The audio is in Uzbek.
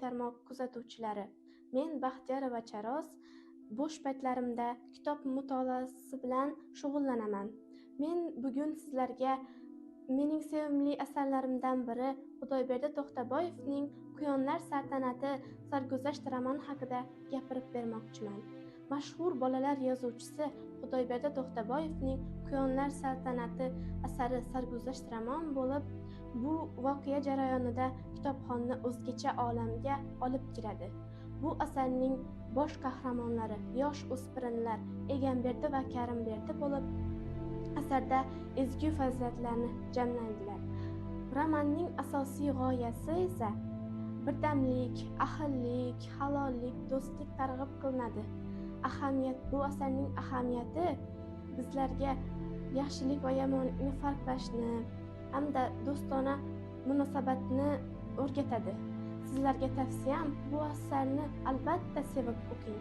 tarmoq kuzatuvchilari, men Baxtiyorova Charoz bo'sh paytlarimda kitob mutolaasi bilan shug'ullanaman. Men bugun sizlarga mening sevimli asarlarimdan biri Xudoyberdi To'xtaboyevning Quyonlar saltanati sarguzasht romani haqida gapirib bermoqchiman. Mashhur bolalar yozuvchisi Xudoyberdi To'xtaboyevning Quyonlar saltanati asari sarguzasht roman bo'lib, bu voqea jarayonida kitobxonni o'zgacha olamga olib kiradi. Bu asarning bosh qahramonlari yosh o'spirinlar Egamberdi va Karimberdi bo'lib, asarda ezgu fazilatlarni jamlaydilar. Romanning asosiy g'oyasi esa birdamlik, ahillik, halollik, do'stlik targ'ib qilinadi. Bu asarning ahamiyati bizlarga yaxshilik va yomonlikni farqlashni hamda do'stona munosabatni o'rgatadi. Sizlarga tavsiyam, bu asarni albatta sevib o'qing.